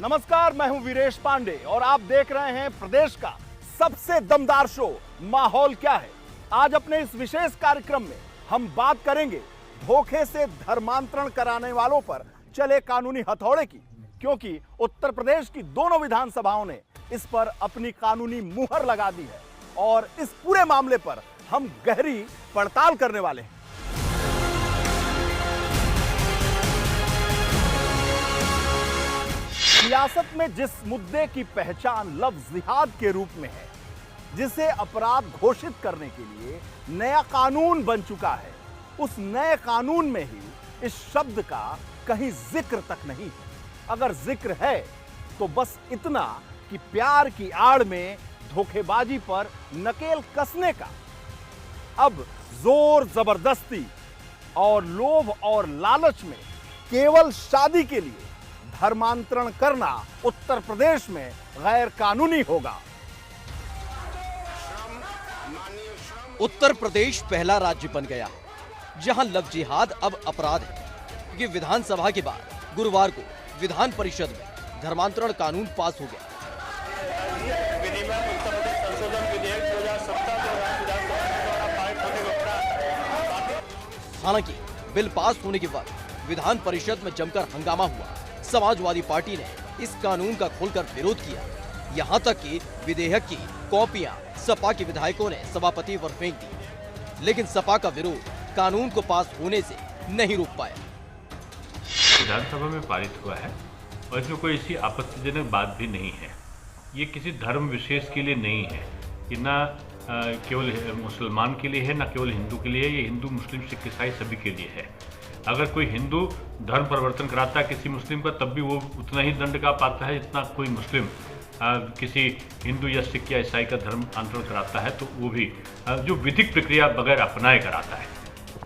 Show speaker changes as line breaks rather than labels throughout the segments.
नमस्कार, मैं हूं वीरेश पांडे और आप देख रहे हैं प्रदेश का सबसे दमदार शो माहौल क्या है। आज अपने इस विशेष कार्यक्रम में हम बात करेंगे धोखे से धर्मांतरण कराने वालों पर चले कानूनी हथौड़े की, क्योंकि उत्तर प्रदेश की दोनों विधानसभाओं ने इस पर अपनी कानूनी मुहर लगा दी है और इस पूरे मामले पर हम गहरी पड़ताल करने वाले हैं। सियासत में जिस मुद्दे की पहचान लफ्ज जिहाद के रूप में है, जिसे अपराध घोषित करने के लिए नया कानून बन चुका है, उस नए कानून में ही इस शब्द का कहीं जिक्र तक नहीं है। अगर जिक्र है तो बस इतना कि प्यार की आड़ में धोखेबाजी पर नकेल कसने का। अब जोर जबरदस्ती और लोभ और लालच में केवल शादी के लिए धर्मांतरण करना उत्तर प्रदेश में गैर कानूनी होगा।
उत्तर प्रदेश पहला राज्य बन गया है जहां लव जिहाद अब अपराध है, क्योंकि विधानसभा के बाद गुरुवार को विधान परिषद में धर्मांतरण कानून पास हो गया। हालांकि बिल पास होने के वक्त विधान परिषद में जमकर हंगामा हुआ। समाजवादी पार्टी ने इस कानून का खुलकर विरोध किया। यहां तक कि विधेयक की कॉपियां सपा के विधायकों ने सभापति पर फेंक दी, लेकिन सपा का विरोध कानून को पास होने से नहीं रोक पाया।
विधानसभा में पारित हुआ है और इसमें कोई ऐसी आपत्तिजनक बात भी नहीं है। ये किसी धर्म विशेष के लिए नहीं है, ये ना केवल मुसलमान के लिए है, ना केवल हिंदू के लिए। ये हिंदू, मुस्लिम, सिख, ईसाई सभी के लिए है। अगर कोई हिंदू धर्म परिवर्तन कराता है किसी मुस्लिम का, तब भी वो उतना ही दंड का पाता है जितना कोई मुस्लिम किसी हिंदू या सिख या ईसाई का धर्म अंतरण कराता है, तो वो भी जो विधिक प्रक्रिया बगैर अपनाए कराता है।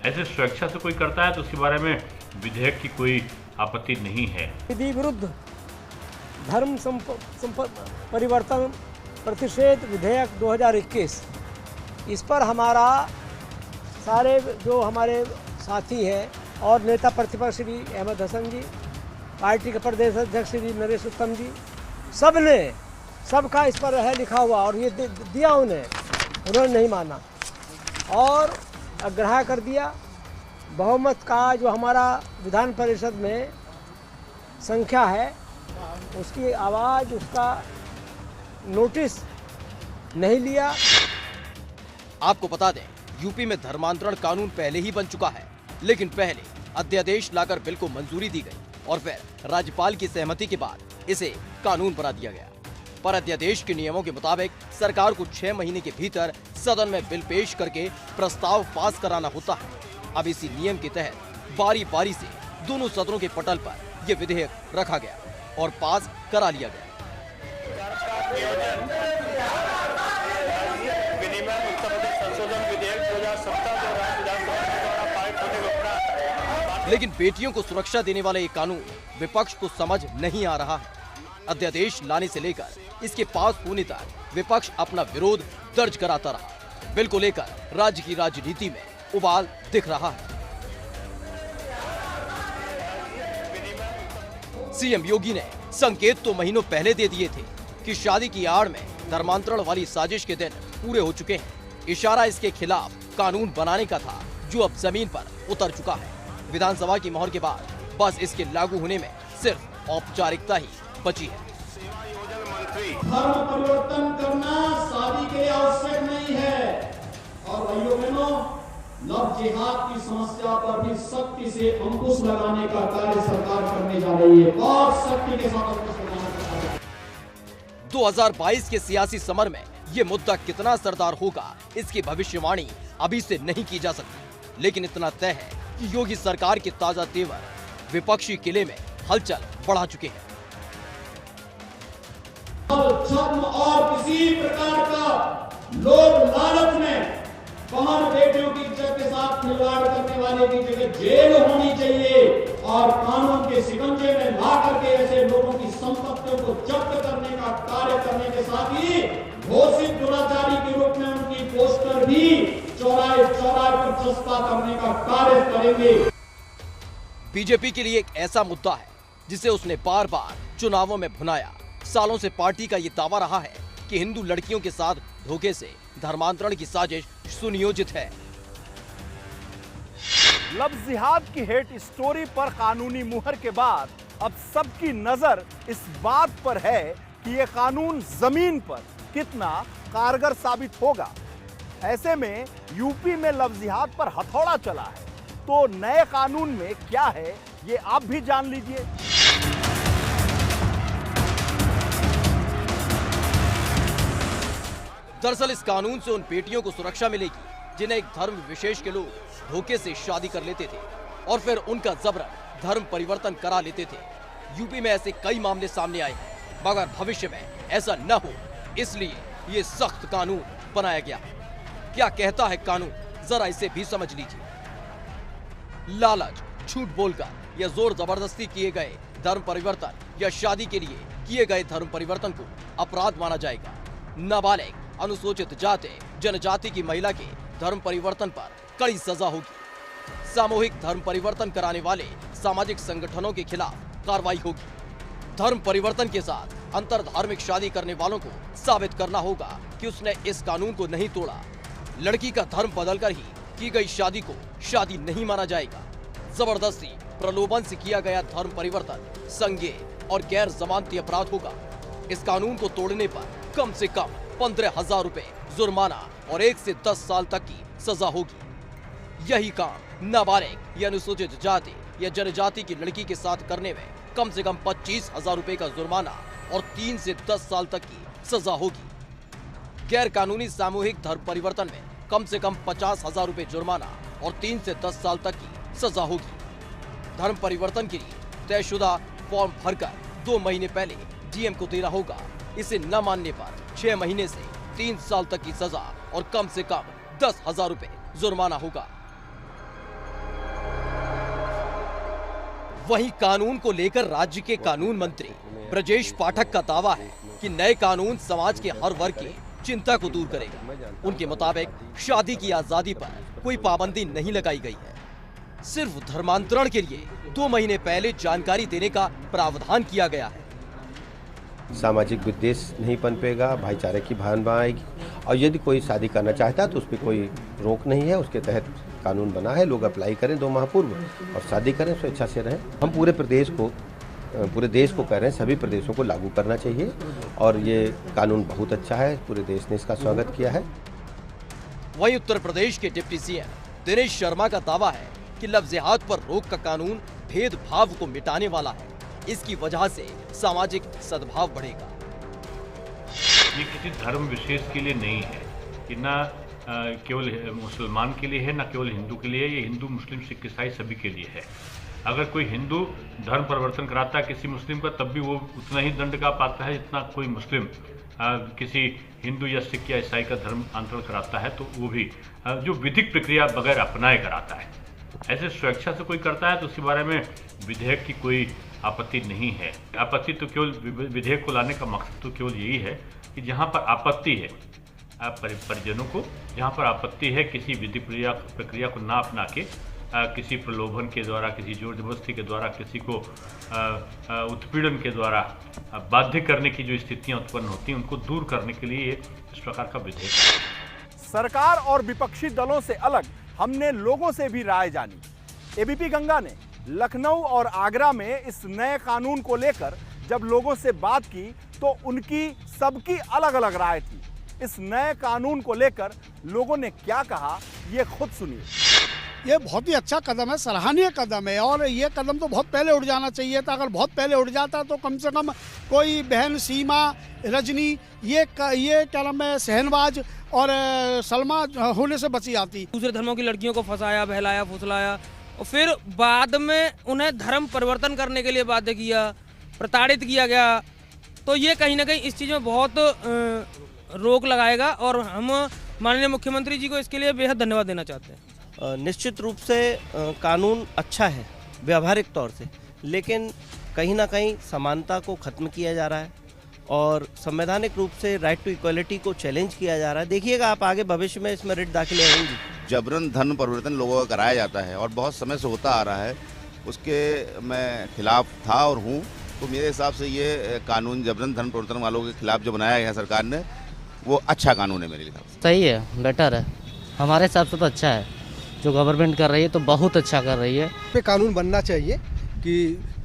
ऐसे स्वेच्छा से कोई करता है तो उसके बारे में विधेयक की कोई आपत्ति नहीं है।
विधि विरुद्ध धर्म परिवर्तन प्रतिषेध विधेयक 2021, इस पर हमारा सारे जो हमारे साथी हैं और नेता प्रतिपक्ष श्री अहमद हसन जी, पार्टी के प्रदेश अध्यक्ष श्री नरेश उत्तम जी, सबका इस पर है लिखा हुआ और ये दिया उन्होंने नहीं माना और अग्राह्य कर दिया। बहुमत का जो हमारा विधान परिषद में संख्या है, उसकी आवाज़, उसका नोटिस नहीं लिया।
आपको बता दें, यूपी में धर्मांतरण कानून पहले ही बन चुका है, लेकिन पहले अध्यादेश लाकर बिल को मंजूरी दी गई और फिर राज्यपाल की सहमति के बाद इसे कानून बना दिया गया। पर अध्यादेश के नियमों के मुताबिक सरकार को 6 महीने के भीतर सदन में बिल पेश करके प्रस्ताव पास कराना होता है। अब इसी नियम के तहत बारी बारी से दोनों सदनों के पटल पर यह विधेयक रखा गया और पास करा लिया गया। लेकिन बेटियों को सुरक्षा देने वाला ये कानून विपक्ष को समझ नहीं आ रहा है। अध्यादेश लाने से लेकर इसके पास होने तक विपक्ष अपना विरोध दर्ज कराता रहा। बिल को लेकर राज्य की राजनीति में उबाल दिख रहा है। सीएम योगी ने संकेत तो महीनों पहले दे दिए थे कि शादी की आड़ में धर्मांतरण वाली साजिश के दिन पूरे हो चुके हैं। इशारा इसके खिलाफ कानून बनाने का था, जो अब जमीन पर उतर चुका है। विधानसभा की मोहर के बाद बस इसके लागू होने में सिर्फ औपचारिकता ही बची है।
धर्म परिवर्तन करना शादी के लिए आवश्यक नहीं है और भाइयों बहनों, लव जिहाद की समस्या पर भी सख्ती से अंकुश लगाने का कार्य सरकार करने जा रही है। बहुत सख्ती के साथ अंकुश लगाने का कार्य।
2022 के सियासी समर में ये मुद्दा कितना असरदार होगा, इसकी भविष्यवाणी अभी से नहीं की जा सकती, लेकिन इतना तय है कि योगी सरकार के ताजा तेवर विपक्षी किले में हलचल बढ़ा चुके हैं।
छद्म और किसी प्रकार का लोभ लालच में बहन बेटियों की इज्जत के साथ खिलवाड़ करने वाले की जगह जेल होनी चाहिए और कानून के शिकंजे में ला करके ऐसे लोगों की संपत्तियों को जब्त करने का कार्य करने के साथ ही घोषित दुराचारी के रूप में उनकी पोस्टर भी चौराहे पर चस्पा करने का कार्य करेंगे।
बीजेपी के लिए एक ऐसा मुद्दा है जिसे उसने बार बार चुनावों में भुनाया। सालों से पार्टी का ये दावा रहा है कि हिंदू लड़कियों के साथ धोखे से धर्मांतरण की साजिश सुनियोजित है।
लव्स जिहाद की हेट स्टोरी पर कानूनी मुहर के बाद अब सबकी नजर इस बात पर है कि ये कानून जमीन पर कितना कारगर साबित होगा। ऐसे में यूपी में लव्स जिहाद पर हथौड़ा चला है, तो नए कानून में क्या है ये आप भी जान लीजिए।
दरअसल इस कानून से उन बेटियों को सुरक्षा मिलेगी जिन्हें एक धर्म विशेष के लोग धोखे से शादी कर लेते थे और फिर उनका जबरन धर्म परिवर्तन करा लेते थे। यूपी में ऐसे कई मामले सामने आए हैं, मगर भविष्य में ऐसा न हो इसलिए ये सख्त कानून बनाया गया। क्या कहता है कानून, जरा इसे भी समझ लीजिए। लालच, झूठ बोलकर या जोर जबरदस्ती किए गए धर्म परिवर्तन या शादी के लिए किए गए धर्म परिवर्तन को अपराध माना जाएगा। नाबालिग, अनुसूचित जाति, जनजाति की महिला के धर्म परिवर्तन पर कड़ी सजा होगी। सामूहिक धर्म परिवर्तन कराने वाले सामाजिक संगठनों के खिलाफ कार्रवाई होगी। धर्म परिवर्तन के साथ अंतर धार्मिक शादी करने वालों को साबित करना होगा कि उसने इस कानून को नहीं तोड़ा। लड़की का धर्म बदलकर ही की गई शादी को शादी नहीं माना जाएगा। जबरदस्ती, प्रलोभन से किया गया धर्म परिवर्तन संज्ञेय और गैर जमानती अपराध होगा। इस कानून को तोड़ने पर कम से कम 15,000 रुपए जुर्माना और 1 से 10 साल तक की सजा होगी। यही काम नाबालिग या अनुसूचित जाति या जनजाति की लड़की के साथ करने में कम से कम 25,000 रुपए का जुर्माना और 3 से 10 साल तक की सजा होगी। गैर कानूनी सामूहिक धर्म परिवर्तन में कम से कम 50,000 रुपए जुर्माना और 3 से 10 साल तक की सजा होगी। धर्म परिवर्तन के लिए तयशुदा फॉर्म भरकर 2 महीने पहले डीएम को देना होगा। इसे न मानने पर 6 महीने से 3 साल तक की सजा और कम से कम 10,000 रुपए जुर्माना होगा। वहीं कानून को लेकर राज्य के कानून मंत्री ब्रजेश पाठक का दावा है कि नए कानून समाज के हर वर्ग की चिंता को दूर करेगा। उनके मुताबिक शादी की आजादी पर कोई पाबंदी नहीं लगाई गई है। सिर्फ धर्मांतरण के लिए 2 महीने पहले जानकारी देने का प्रावधान किया गया है।
सामाजिक विद्वेष नहीं पनपेगा, भाईचारे की भावना आएगी और यदि कोई शादी करना चाहता है तो उस पर कोई रोक नहीं है। उसके तहत कानून बना है, लोग अप्लाई करें 2 माह पूर्व और शादी करें, स्वेच्छा से रहें। हम पूरे देश को कह रहे हैं, सभी प्रदेशों को लागू करना चाहिए और ये कानून बहुत अच्छा है, पूरे देश ने इसका स्वागत किया है।
वहीं उत्तर प्रदेश के डिप्टी सीएम दिनेश शर्मा का दावा है कि लव जिहाद पर रोक का कानून भेदभाव को मिटाने वाला है। इसकी वजह से सामाजिक सद्भाव बढ़ेगा।
ये किसी धर्म विशेष के लिए नहीं है, कि ना केवल मुसलमान के लिए है, ना केवल हिंदू के लिए। ये हिंदू, मुस्लिम, सिख, ईसाई सभी के लिए है। अगर कोई हिंदू धर्म परिवर्तन कराता है किसी मुस्लिम का, तब भी वो उतना ही दंड का पात्र है जितना कोई मुस्लिम किसी हिंदू या सिख या ईसाई का धर्म अंतरण कराता है, तो वो भी जो विधिक प्रक्रिया बगैर अपनाए कराता है। ऐसे स्वेच्छा से कोई करता है तो उसके बारे में विधेयक की कोई आपत्ति नहीं है। आपत्ति तो केवल विधेयक को लाने का मकसद तो केवल यही है कि जहाँ पर आपत्ति है परिजनों को, जहाँ पर आपत्ति है किसी विधि प्रक्रिया को ना अपना के किसी प्रलोभन के द्वारा, किसी जोर जबरदस्ती के द्वारा, किसी को उत्पीड़न के द्वारा बाध्य करने की जो स्थितियां उत्पन्न होती हैं, उनको दूर करने के लिए इस प्रकार का विधेयक है।
सरकार और विपक्षी दलों से अलग हमने लोगों से भी राय जानी। एबीपी गंगा ने लखनऊ और आगरा में इस नए कानून को लेकर जब लोगों से बात की तो उनकी सबकी अलग अलग राय थी। इस नए कानून को लेकर लोगों ने क्या कहा, ये खुद सुनिए।
ये बहुत ही अच्छा कदम है, सराहनीय कदम है और ये कदम तो बहुत पहले उठ जाना चाहिए था। अगर बहुत पहले उठ जाता तो कम से कम कोई बहन सीमा, रजनी, ये क्या नाम है, शहनवाज और सलमा होने से बची जाती।
दूसरे धर्मों की लड़कियों को फंसाया, बहलाया, फुसलाया और फिर बाद में उन्हें धर्म परिवर्तन करने के लिए बाध्य किया, प्रताड़ित किया गया। तो ये कहीं ना कहीं इस चीज़ में बहुत रोक लगाएगा और हम माननीय मुख्यमंत्री जी को इसके लिए बेहद धन्यवाद देना चाहते हैं।
निश्चित रूप से कानून अच्छा है व्यावहारिक तौर से, लेकिन कहीं ना कहीं समानता को ख़त्म किया जा रहा है और संवैधानिक रूप से राइट टू इक्वलिटी को चैलेंज किया जा रहा है। देखिएगा आप आगे भविष्य में इसमें रिट दाखिल होंगी।
जबरन धर्म परिवर्तन लोगों का कराया जाता है और बहुत समय से होता आ रहा है, उसके मैं खिलाफ था और हूँ। तो मेरे हिसाब से ये कानून जबरन धर्म परिवर्तन वालों के खिलाफ जो बनाया गया सरकार ने, वो अच्छा कानून है मेरे हिसाब से।
सही है, बेटर है, हमारे हिसाब से तो अच्छा है। जो गवर्नमेंट कर रही है तो बहुत अच्छा कर रही है।
पे कानून बनना चाहिए कि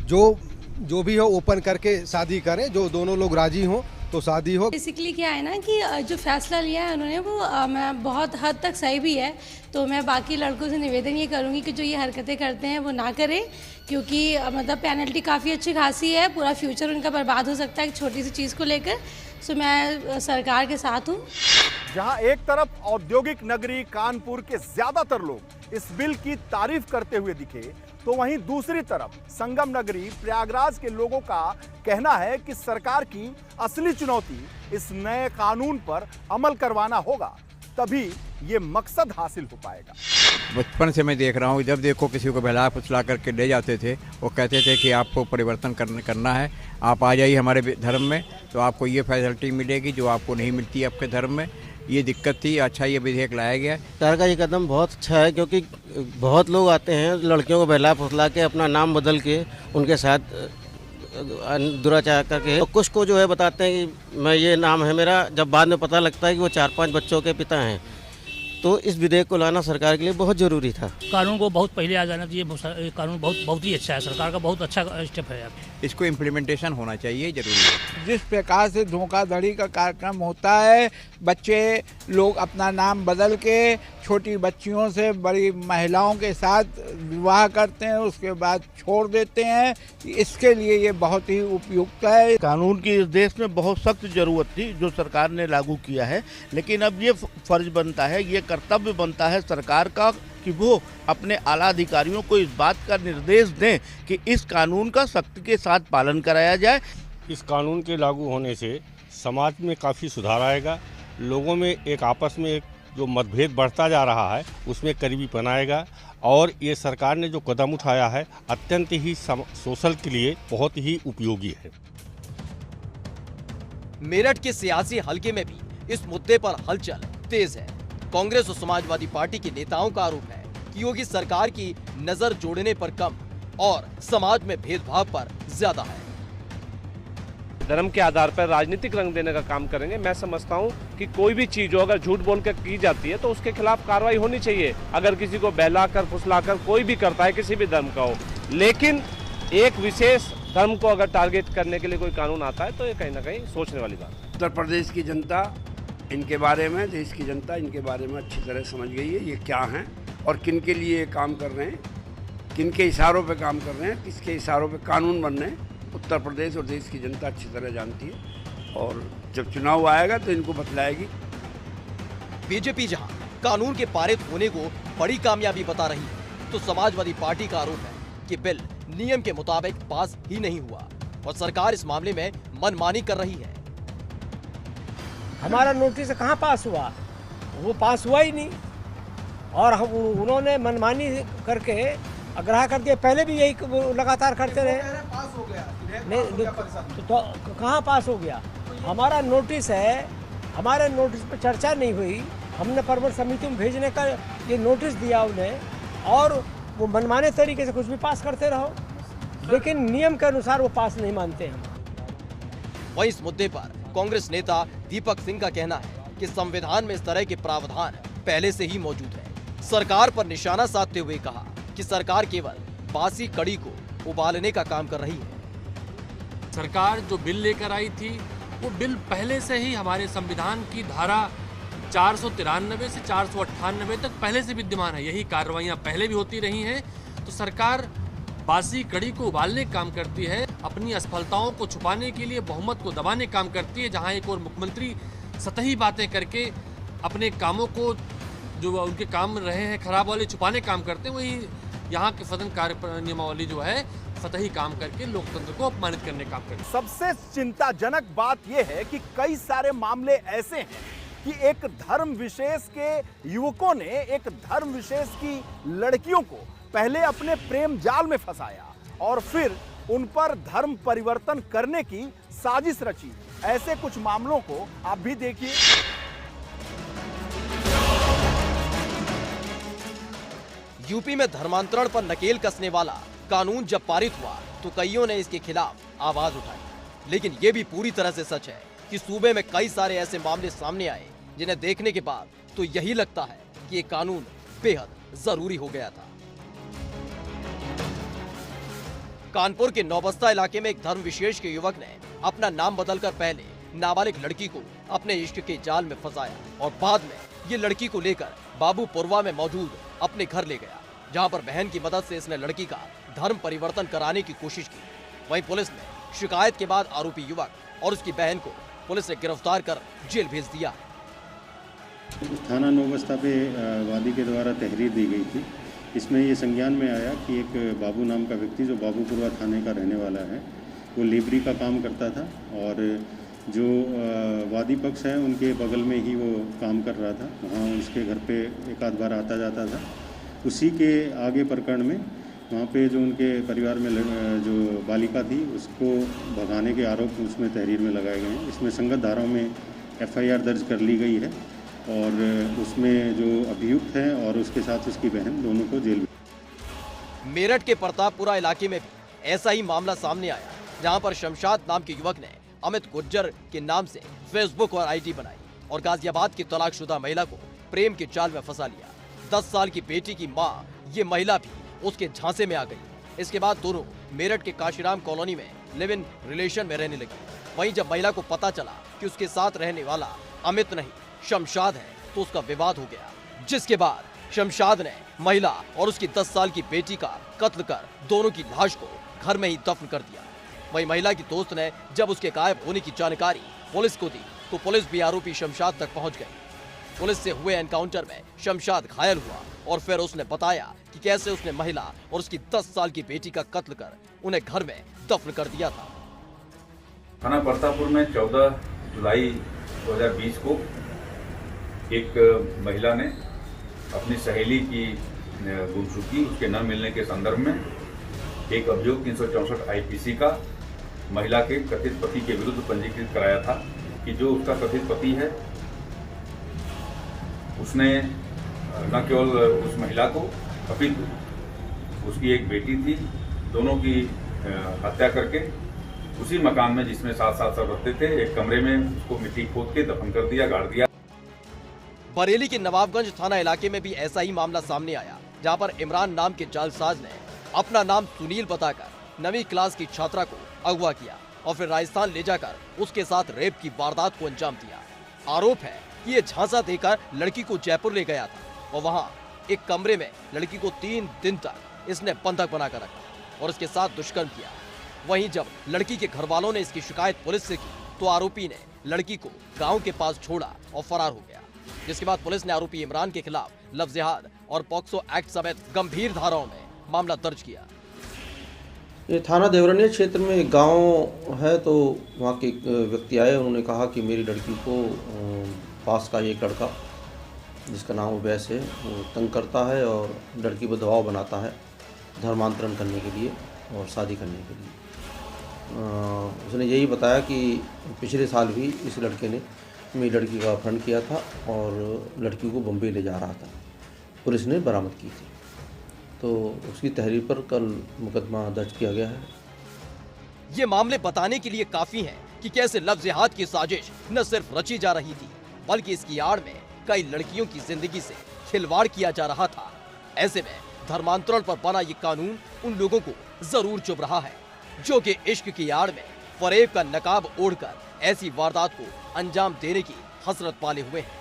जो भी हो ओपन करके शादी करें, जो दोनों लोग राजी हों तो शादी हो।
बेसिकली क्या है ना कि जो फैसला लिया है उन्होंने वो मैं बहुत हद तक सही भी है। तो मैं बाकी लड़कों से निवेदन ये करूँगी कि जो ये हरकतें करते हैं वो ना करें, क्योंकि मतलब पेनल्टी काफ़ी अच्छी खासी है, पूरा फ्यूचर उनका बर्बाद हो सकता है एक छोटी सी चीज़ को लेकर। सो मैं सरकार के साथ हूँ।
जहां एक तरफ औद्योगिक नगरी कानपुर के ज्यादातर लोग इस बिल की तारीफ करते हुए दिखे, तो वहीं दूसरी तरफ संगम नगरी प्रयागराज के लोगों का कहना है कि सरकार की असली चुनौती इस नए कानून पर अमल करवाना होगा, तभी ये मकसद हासिल हो पाएगा।
बचपन से मैं देख रहा हूँ, जब देखो किसी को बहला फुसला करके ले जाते थे, वो कहते थे कि आपको परिवर्तन करना है, आप आ जाइए हमारे धर्म में तो आपको ये फैसिलिटी मिलेगी जो आपको नहीं मिलती आपके धर्म में। ये दिक्कत थी, अच्छा ये विधेयक लाया गया।
सरकार का ये कदम बहुत अच्छा है, क्योंकि बहुत लोग आते हैं लड़कियों को बहला फुसला के अपना नाम बदल के उनके साथ दुराचार करके, तो कुछ को जो है बताते हैं कि मैं ये नाम है मेरा, जब बाद में पता लगता है कि वो 4-5 बच्चों के पिता हैं। तो इस विधेयक को लाना सरकार के लिए बहुत ज़रूरी था।
कानून को बहुत पहले आ जाना चाहिए। कानून बहुत ही अच्छा है, सरकार का बहुत अच्छा स्टेप है।
इसको इम्प्लीमेंटेशन होना चाहिए, जरूरी है।
जिस प्रकार से धोखाधड़ी का कार्यक्रम होता है, बच्चे लोग अपना नाम बदल के छोटी बच्चियों से बड़ी महिलाओं के साथ विवाह करते हैं, उसके बाद छोड़ देते हैं। इसके लिए ये बहुत ही उपयुक्त है।
कानून की इस देश में बहुत सख्त जरूरत थी जो सरकार ने लागू किया है, लेकिन अब ये फर्ज बनता है, ये कर्तव्य बनता है सरकार का कि वो अपने आला अधिकारियों को इस बात का निर्देश दें कि इस कानून का सख्ती के साथ पालन कराया जाए।
इस कानून के लागू होने से समाज में काफ़ी सुधार आएगा, लोगों में एक आपस में एक जो मतभेद बढ़ता जा रहा है उसमें करीबीपन आएगा, और ये सरकार ने जो कदम उठाया है अत्यंत ही सोशल के लिए बहुत ही उपयोगी है।
मेरठ के सियासी हलके में भी इस मुद्दे पर हलचल तेज है। कांग्रेस और समाजवादी पार्टी के नेताओं का आरोप है कि योगी सरकार की नजर जोड़ने पर कम और समाज में भेदभाव पर ज्यादा है।
धर्म के आधार पर राजनीतिक रंग देने का काम करेंगे। मैं समझता हूं कि कोई भी चीज हो अगर झूठ बोल कर की जाती है तो उसके खिलाफ कार्रवाई होनी चाहिए। अगर किसी को बहलाकर फुसलाकर कोई भी करता है, किसी भी धर्म का हो, लेकिन एक विशेष धर्म को अगर टारगेट करने के लिए कोई कानून आता है तो ये कहीं ना कहीं सोचने वाली बात है।
उत्तर प्रदेश की जनता इनके बारे में, देश की जनता इनके बारे में अच्छी तरह समझ गई है ये क्या हैं और किन के लिए काम कर रहे हैं, किन के इशारों पे काम कर रहे हैं, किसके इशारों पे कानून बन रहे हैं। उत्तर प्रदेश और देश की जनता अच्छी तरह जानती है और जब चुनाव आएगा तो इनको बतलाएगी।
बीजेपी जहां कानून के पारित होने को बड़ी कामयाबी बता रही है, तो समाजवादी पार्टी का आरोप है कि बिल नियम के मुताबिक पास ही नहीं हुआ और सरकार इस मामले में मनमानी कर रही है।
हमारा नोटिस कहाँ पास हुआ, वो पास हुआ ही नहीं, और हम उन्होंने मनमानी करके आग्रह कर दिया। पहले भी यही लगातार करते रहे, पास हो गया नहीं तो कहाँ पास हो गया। हमारा नोटिस है, हमारे नोटिस पर चर्चा नहीं हुई, हमने प्रवर समिति में भेजने का ये नोटिस दिया उन्हें, और वो मनमाने तरीके से कुछ भी पास करते रहो, लेकिन नियम के अनुसार वो पास नहीं मानते हैं।
वहीं इस मुद्दे पर कांग्रेस नेता दीपक सिंह का कहना है कि संविधान में इस तरह के प्रावधान पहले से ही मौजूद है। सरकार पर निशाना साधते हुए कहा कि सरकार केवल बासी कड़ी को उबालने का काम कर रही है।
सरकार जो बिल लेकर आई थी वो बिल पहले से ही हमारे संविधान की धारा 493 से 498 तक पहले से विद्यमान है। यही कार्रवाइयाँ पहले भी होती रही हैं। तो सरकार बासी कड़ी को उबालने का काम करती है, अपनी असफलताओं को छुपाने के लिए, बहुमत को दबाने का काम करती है। जहां एक और मुख्यमंत्री सतही बातें करके अपने कामों को, जो उनके काम रहे हैं खराब वाले, छुपाने का काम करते हैं, वही यहाँ के सदन कार्य नियमावली जो है सतही काम करके लोकतंत्र को अपमानित करने का काम करते हैं।
सबसे चिंताजनक बात यह है कि कई सारे मामले ऐसे हैं कि एक धर्म विशेष के युवकों ने एक धर्म विशेष की लड़कियों को पहले अपने प्रेम जाल में फंसाया और फिर उन पर धर्म परिवर्तन करने की साजिश रची। ऐसे कुछ मामलों को आप भी देखिए।
यूपी में धर्मांतरण पर नकेल कसने वाला कानून जब पारित हुआ तो कईयों ने इसके खिलाफ आवाज उठाई, लेकिन ये भी पूरी तरह से सच है कि सूबे में कई सारे ऐसे मामले सामने आए जिन्हें देखने के बाद तो यही लगता है कि ये कानून बेहद जरूरी हो गया था। कानपुर के नौबस्ता इलाके में एक धर्म विशेष के युवक ने अपना नाम बदलकर पहले नाबालिग लड़की को अपने इश्क के जाल में फंसाया और बाद में ये लड़की को लेकर बाबूपुरवा में मौजूद अपने घर ले गया, जहां पर बहन की मदद से इसने लड़की का धर्म परिवर्तन कराने की कोशिश की। वहीं पुलिस ने शिकायत के बाद आरोपी युवक और उसकी बहन को पुलिस ने गिरफ्तार कर जेल भेज दिया।
थाना नौबस्ता पे वादी के द्वारा तहरीर दी गई थी। इसमें ये संज्ञान में आया कि एक बाबू नाम का व्यक्ति जो बाबूपुरवा थाने का रहने वाला है, वो लेबरी का काम करता था और जो वादी पक्ष है उनके बगल में ही वो काम कर रहा था। वहाँ उसके घर पे एक आध बार आता जाता था। उसी के आगे प्रकरण में वहाँ पे जो उनके परिवार में जो बालिका थी उसको भगाने के आरोप उसमें तहरीर में लगाए गए हैं। इसमें संगत धाराओं में FIR दर्ज कर ली गई है और उसमें जो अभियुक्त है और उसके साथ उसकी बहन दोनों को जेल में।
मेरठ के प्रतापपुरा इलाके में भी ऐसा ही मामला सामने आया, जहां पर शमशाद नाम के युवक ने अमित गुज्जर के नाम से फेसबुक और ID बनाई और गाजियाबाद की तलाकशुदा महिला को प्रेम के जाल में फंसा लिया। 10 साल की बेटी की मां ये महिला भी उसके झांसे में आ गई। इसके बाद दोनों मेरठ के काशीराम कॉलोनी में लिव इन रिलेशन में रहने लगी। वहीं जब महिला को पता चला कि उसके साथ रहने वाला अमित नहीं शमशाद है तो उसका विवाद हो गया, जिसके बाद शमशाद ने महिला और उसकी 10 साल की बेटी का कत्ल कर दोनों की लाश को घर में ही दफन कर दिया। वहीं महिला की दोस्त ने जब उसके गायब होने की जानकारी पुलिस को दी तो पुलिस भी आरोपी शमशाद तक पहुंच गई। पुलिस से हुए एनकाउंटर में शमशाद घायल हुआ और फिर उसने बताया कि कैसे उसने महिला और उसकी 10 साल की बेटी का कत्ल कर उन्हें घर में दफन कर दिया था।
थाना प्रतापपुर में 14 जुलाई 2020 को एक महिला ने अपनी सहेली की गुमशुदगी उसके न मिलने के संदर्भ में एक अभियोग 364 IPC का महिला के कथित पति के विरुद्ध पंजीकृत कराया था कि जो उसका कथित पति है उसने न केवल उस महिला को अपितु उसकी एक बेटी थी, दोनों की हत्या करके उसी मकान में जिसमें साथ सब रहते थे एक कमरे में उसको मिट्टी खोद के दफन कर दिया, गाड़ दिया।
बरेली के नवाबगंज थाना इलाके में भी ऐसा ही मामला सामने आया, जहां पर इमरान नाम के जालसाज ने अपना नाम सुनील बताकर 9वीं क्लास की छात्रा को अगवा किया और फिर राजस्थान ले जाकर उसके साथ रेप की वारदात को अंजाम दिया। आरोप है कि ये झांसा देकर लड़की को जयपुर ले गया था और वहां एक कमरे में लड़की को 3 दिन तक इसने बंधक बनाकर रखा और उसके साथ दुष्कर्म किया। वहीं जब लड़की के घर वालों ने इसकी शिकायत पुलिस से की तो आरोपी ने लड़की को गांव के पास छोड़ा और फरार हो गया, जिसके बाद पुलिस ने आरोपी इमरान के खिलाफ लव जिहाद और पॉक्सो एक्ट समेत गंभीर धाराओं में मामला दर्ज किया।
ये थाना देवरनिया क्षेत्र में एक गांव है तो वहाँ के एक व्यक्ति आए, उन्होंने कहा कि मेरी लड़की को पास का एक लड़का जिसका नाम उवैस है वो तंग करता है और लड़की पर दबाव बनाता है धर्मांतरण करने के लिए और शादी करने के लिए। उसने यही बताया कि पिछले साल भी इस लड़के ने मेरी लड़की का अपहरण किया था और लड़की को बम्बई ले जा रहा था, पुलिस ने बरामद की थी, तो उसकी तहरीर पर कल मुकदमा दर्ज किया गया है।
ये मामले बताने के लिए काफी हैं कि कैसे लव जिहाद की साजिश न सिर्फ रची जा रही थी बल्कि इसकी आड़ में कई लड़कियों की जिंदगी से खिलवाड़ किया जा रहा था। ऐसे में धर्मांतरण पर बना ये कानून उन लोगों को जरूर चुभ रहा है जो कि इश्क की आड़ में फरेब का नकाब ओढ़कर ऐसी वारदात को अंजाम देने की हसरत पाले हुए हैं।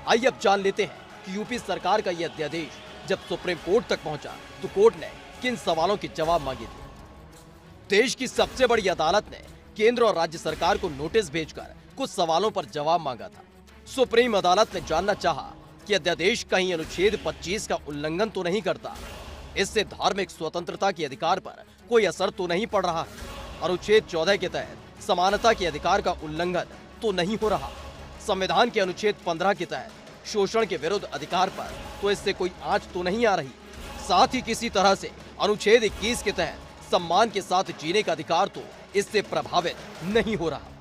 आइए अब जान लेते हैं कि यूपी सरकार का यह अध्यादेश जब सुप्रीम कोर्ट तक पहुंचा तो कोर्ट ने किन सवालों के जवाब मांगे थे। देश की सबसे बड़ी अदालत ने केंद्र और राज्य सरकार को नोटिस भेजकर कुछ सवालों पर जवाब मांगा था। सुप्रीम अदालत ने जानना चाहा कि अध्यादेश कहीं अनुच्छेद 25 का उल्लंघन तो नहीं करता, इससे धार्मिक स्वतंत्रता के अधिकार पर कोई असर तो नहीं पड़ रहा है, अनुच्छेद 14 के तहत समानता के अधिकार का उल्लंघन तो नहीं हो रहा, संविधान के अनुच्छेद 15 के तहत शोषण के विरुद्ध अधिकार पर तो इससे कोई आंच तो नहीं आ रही, साथ ही किसी तरह से अनुच्छेद 21 के तहत सम्मान के साथ जीने का अधिकार तो इससे प्रभावित नहीं हो रहा।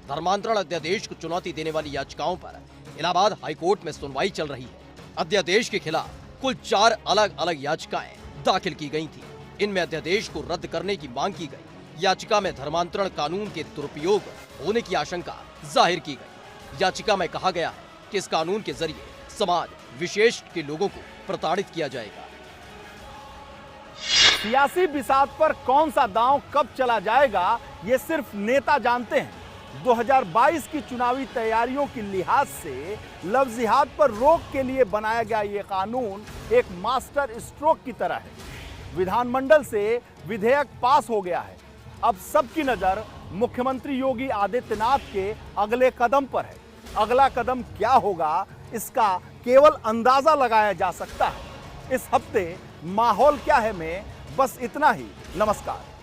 धर्मांतरण अध्यादेश को चुनौती देने वाली याचिकाओं पर इलाहाबाद हाईकोर्ट में सुनवाई चल रही है। अध्यादेश के खिलाफ कुल 4 अलग अलग याचिकाएं दाखिल की गई थी। इनमें अध्यादेश को रद्द करने की मांग की गई। याचिका में धर्मांतरण कानून के दुरुपयोग होने की आशंका जाहिर की गई। याचिका में कहा गया है कि इस कानून के जरिए समाज विशेष के लोगों को प्रताड़ित किया जाएगा।
सियासी बिसात पर कौन सा दांव कब चला जाएगा, ये सिर्फ नेता जानते हैं। 2022 की चुनावी तैयारियों की लिहाज से लव जिहाद पर रोक के लिए बनाया गया ये कानून एक मास्टर स्ट्रोक की तरह है। विधानमंडल से विधेयक पास हो गया है। अब सबकी नजर मुख्यमंत्री योगी आदित्यनाथ के अगले कदम पर है। अगला कदम क्या होगा, इसका केवल अंदाजा लगाया जा सकता है। इस हफ्ते माहौल क्या है में बस इतना ही। नमस्कार।